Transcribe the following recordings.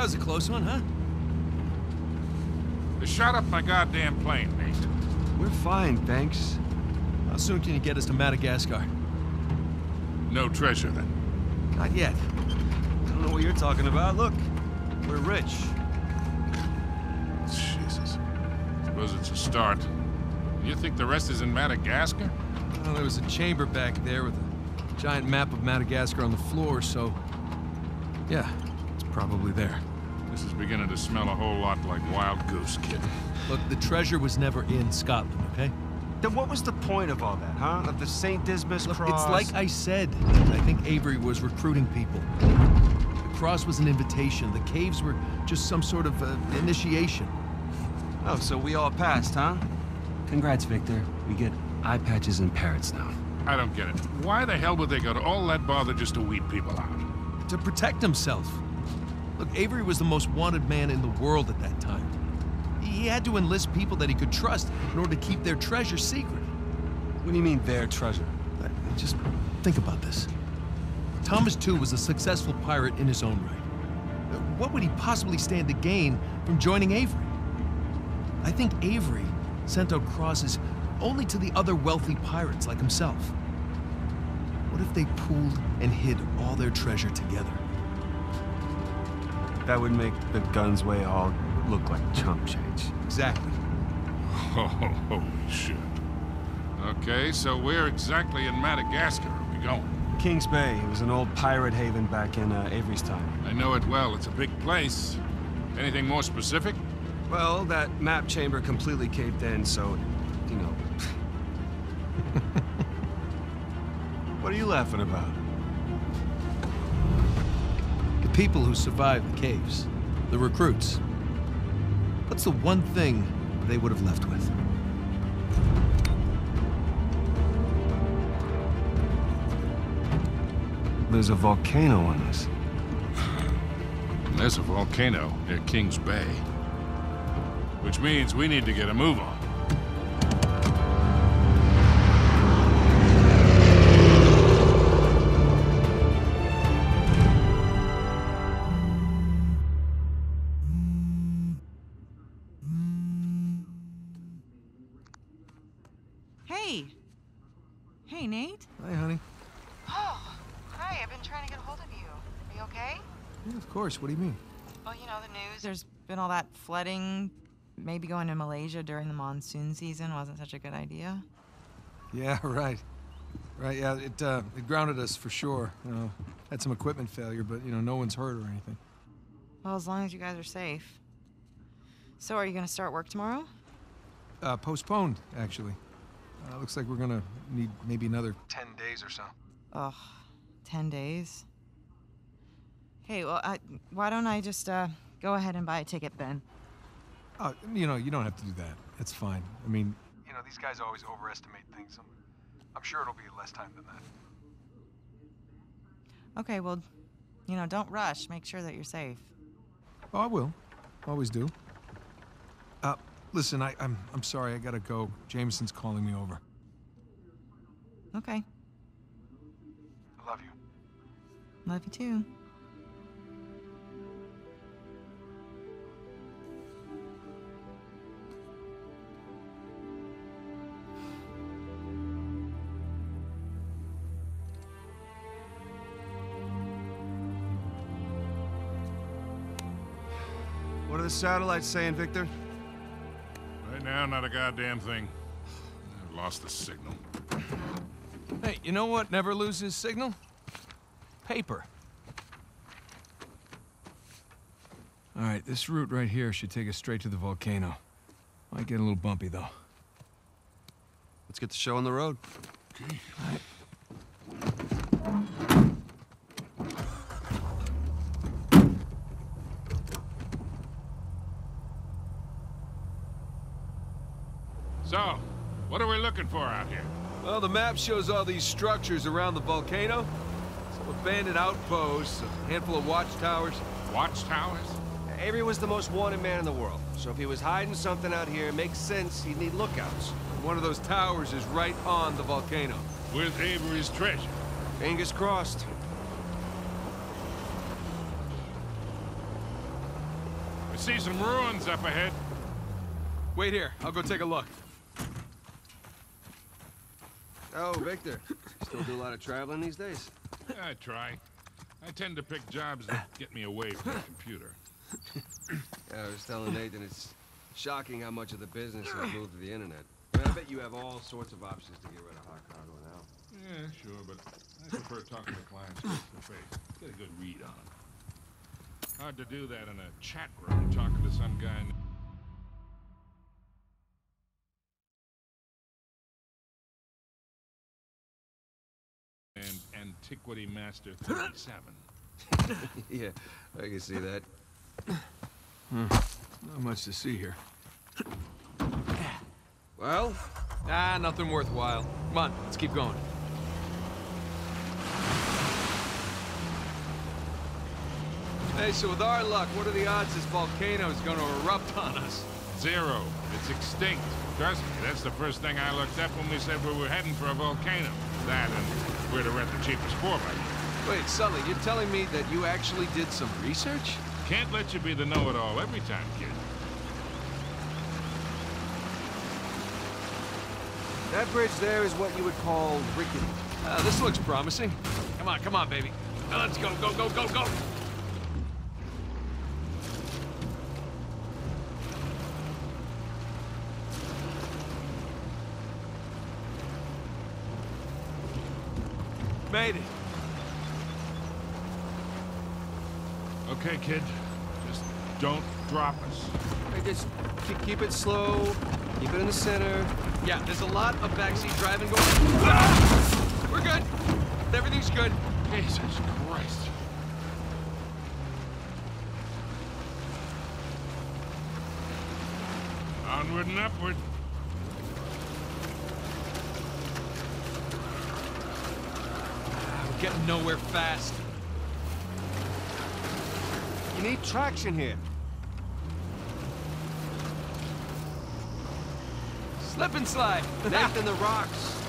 was a close one, huh? They shot up my goddamn plane, Nate. We're fine, thanks. How soon can you get us to Madagascar? No treasure, then. Not yet. I don't know what you're talking about. Look, we're rich. Jesus. Suppose it's a start. You think the rest is in Madagascar? Well, there was a chamber back there with a giant map of Madagascar on the floor, so... yeah, it's probably there. This is beginning to smell a whole lot like Wild Goose, kid. Look, the treasure was never in Scotland, okay? Then what was the point of all that, huh? Of the St. Dismas cross? It's like I said. I think Avery was recruiting people. The cross was an invitation. The caves were just some sort of initiation. Oh, so we all passed, huh? Congrats, Victor. We get eye patches and parrots now. I don't get it. Why the hell would they go to all that bother just to weed people out? To protect himself. Look, Avery was the most wanted man in the world at that time. He had to enlist people that he could trust in order to keep their treasure secret. What do you mean, their treasure? Just think about this. Thomas, too, was a successful pirate in his own right. What would he possibly stand to gain from joining Avery? I think Avery sent out crosses only to the other wealthy pirates like himself. What if they pooled and hid all their treasure together? That would make the Gunsway all look like chump change. Exactly. Oh, holy shit. Okay, so where exactly in Madagascar are we going? Kings Bay. It was an old pirate haven back in Avery's time. I know it well. It's a big place. Anything more specific? Well, that map chamber completely caved in, so, you know... What are you laughing about? The people who survived the caves. The recruits. What's the one thing they would have left with? There's a volcano on us. There's a volcano near Kings Bay. Which means we need to get a move on. Hey, Nate. Hi, honey. Oh, hi. I've been trying to get a hold of you. Are you okay? Yeah, of course. What do you mean? Well, you know, the news. There's been all that flooding. Maybe going to Malaysia during the monsoon season wasn't such a good idea. Yeah, right. Right, yeah, it grounded us for sure. You know, had some equipment failure, but, you know, no one's hurt or anything. Well, as long as you guys are safe. So, are you going to start work tomorrow? Postponed, actually. Looks like we're gonna need maybe another 10 days or so. Ugh, 10 days? Hey, well, why don't I just, go ahead and buy a ticket then? You know, you don't have to do that. It's fine. I mean, you know, these guys always overestimate things. I'm sure it'll be less time than that. Okay, well, you know, don't rush. Make sure that you're safe. Oh, I will. Always do. Listen, I'm sorry, I gotta go. Jameson's calling me over. Okay. I love you. Love you too. What are the satellites saying, Victor? Right now, not a goddamn thing. I've lost the signal. Hey, you know what never loses signal? Paper. All right, this route right here should take us straight to the volcano. Might get a little bumpy, though. Let's get the show on the road. Okay. All right. So, what are we looking for out here? Well, the map shows all these structures around the volcano. Some abandoned outposts, a handful of watchtowers. Watchtowers? Avery was the most wanted man in the world, so if he was hiding something out here, it makes sense he'd need lookouts. One of those towers is right on the volcano. With Avery's treasure. Fingers crossed. see some ruins up ahead. Wait here. I'll go take a look. Oh, Victor. Still do a lot of traveling these days? I try. I tend to pick jobs that get me away from the computer. Yeah, I was telling Nathan it's shocking how much of the business has moved to the internet. I mean, I bet you have all sorts of options to get rid of hot cargo now. Yeah, sure, but I prefer talking to clients face to face. Get a good read on them. Hard to do that in a chat room talking to some guy. And Antiquity Master 37. Yeah, I can see that. Not much to see here. Well? Nothing worthwhile. Come on, let's keep going. Hey, so with our luck, what are the odds this volcano is going to erupt on us? 0. It's extinct. Trust me, that's the first thing I looked up when we said we were heading for a volcano. That and where to rent the cheapest 4x4. Wait, Sully, you're telling me that you actually did some research? Can't let you be the know-it-all every time, kid. That bridge there is what you would call rickety. This looks promising. Come on, baby. Now let's go, go! Made it. Okay, kid. Just don't drop us. Hey, just keep it slow. Keep it in the center. Yeah, there's a lot of backseat driving going on. Ah! We're good. Everything's good. Jesus Christ. Onward and upward. We're getting nowhere fast. You need traction here. Slip and slide. Nathan, the rocks.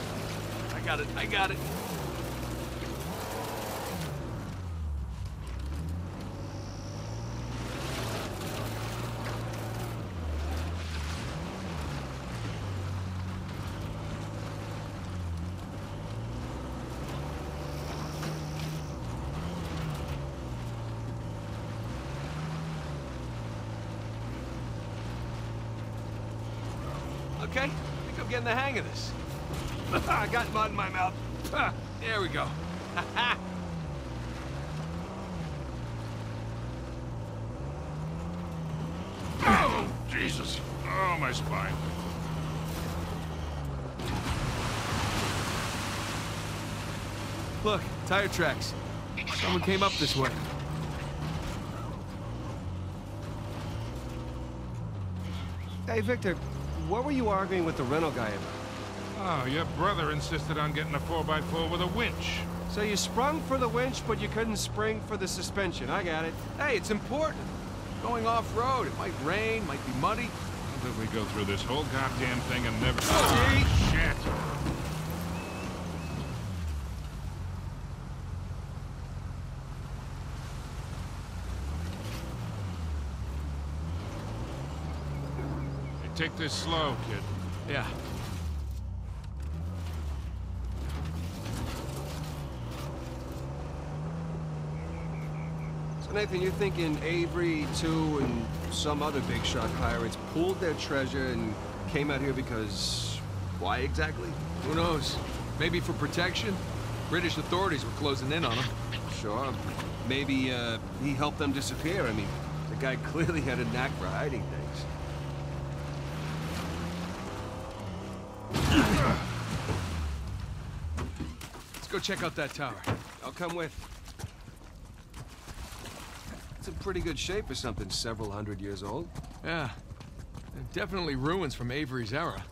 I got it. Okay, I think I'm getting the hang of this. I got mud in my mouth. There we go. Oh, Jesus. Oh, my spine. Look, tire tracks. Someone came up this way. Hey, Victor, what were you arguing with the rental guy about? Oh, your brother insisted on getting a 4x4 with a winch. So you sprung for the winch, but you couldn't spring for the suspension. I got it. Hey, it's important. Going off-road, it might rain, might be muddy. How did we go through this whole goddamn thing and never... Oh, shit! Hey, take this slow, kid. Yeah. So, Nathan, you're thinking Avery, too, and some other big shot pirates pulled their treasure and came out here because... why exactly? Who knows? Maybe for protection? British authorities were closing in on them. Sure. Maybe, he helped them disappear. I mean, the guy clearly had a knack for hiding things. Let's go check out that tower. I'll come with. It's in pretty good shape for something several hundred years old. Yeah. Definitely ruins from Avery's era.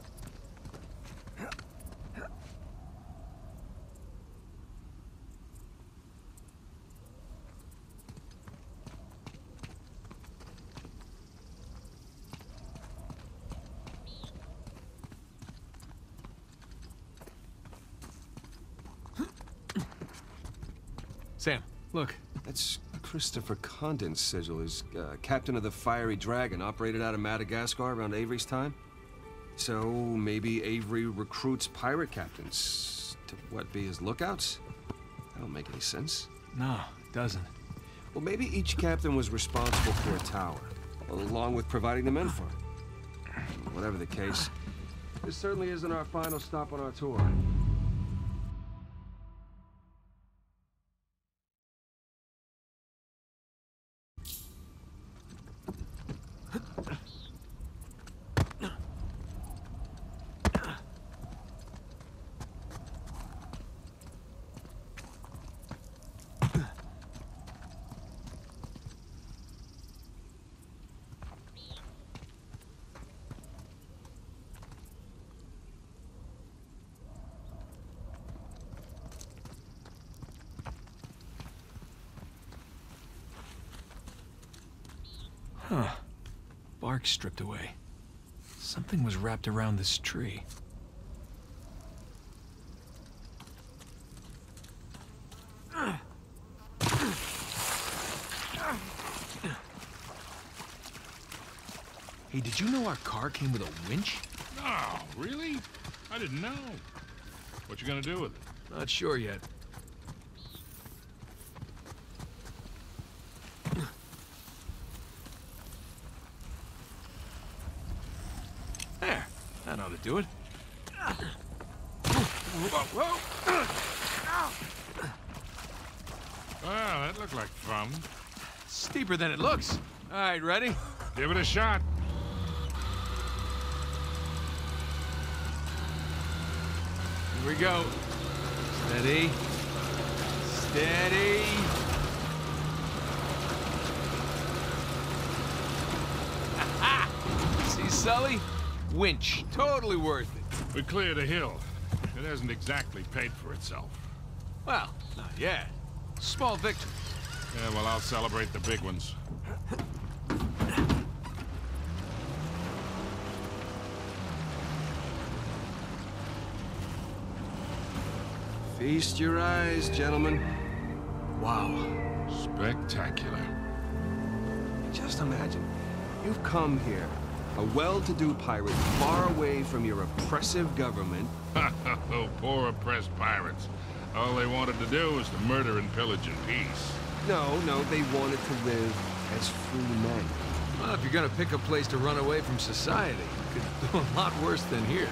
Sam, look. That's Christopher Condon's sigil is captain of the Fiery Dragon, operated out of Madagascar around Avery's time. So maybe Avery recruits pirate captains to, what, be his lookouts? That don't make any sense. No, it doesn't. Well, maybe each captain was responsible for a tower, along with providing the men for it. Whatever the case, this certainly isn't our final stop on our tour. Huh. Bark stripped away. Something was wrapped around this tree. Hey, did you know our car came with a winch? Oh, really? I didn't know. What you gonna do with it? Not sure yet. There. That ought to do it. Whoa. Well, that looked like fun. Steeper than it looks. All right, ready? Give it a shot. Here we go. Steady. Steady. See, Sully? Winch. Totally worth it. We cleared a hill. It hasn't exactly paid for itself. Well, not yet. Small victory. Yeah, well, I'll celebrate the big ones. Feast your eyes, gentlemen. Wow. Spectacular. Just imagine, you've come here, a well-to-do pirate far away from your oppressive government. Oh, poor oppressed pirates. All they wanted to do was to murder and pillage in peace. No, they wanted to live as free men. Well, if you're gonna pick a place to run away from society, you could do a lot worse than here.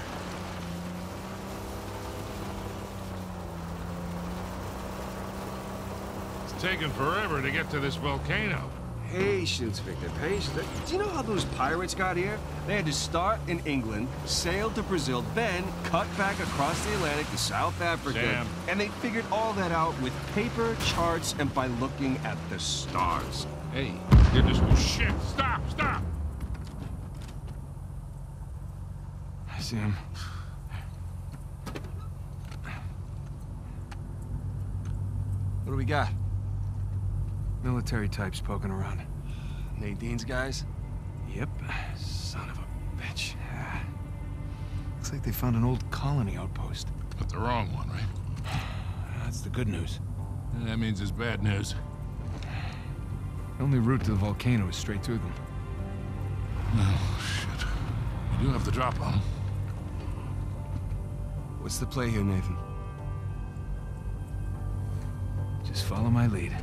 It's taken forever to get to this volcano. Patience, Victor, patience. Do you know how those pirates got here? They had to start in England, sail to Brazil, then cut back across the Atlantic to South Africa. Sam. And they figured all that out with paper, charts, and by looking at the stars. Hey, you're just... Oh, shit! Stop! I see him. What do we got? Military types poking around. Nadine's guys? Yep. Son of a bitch. Looks like they found an old colony outpost. But the wrong one, right? That's the good news. That means it's bad news. The only route to the volcano is straight through them. Oh, shit. We do have the drop on them. What's the play here, Nathan? Just follow my lead.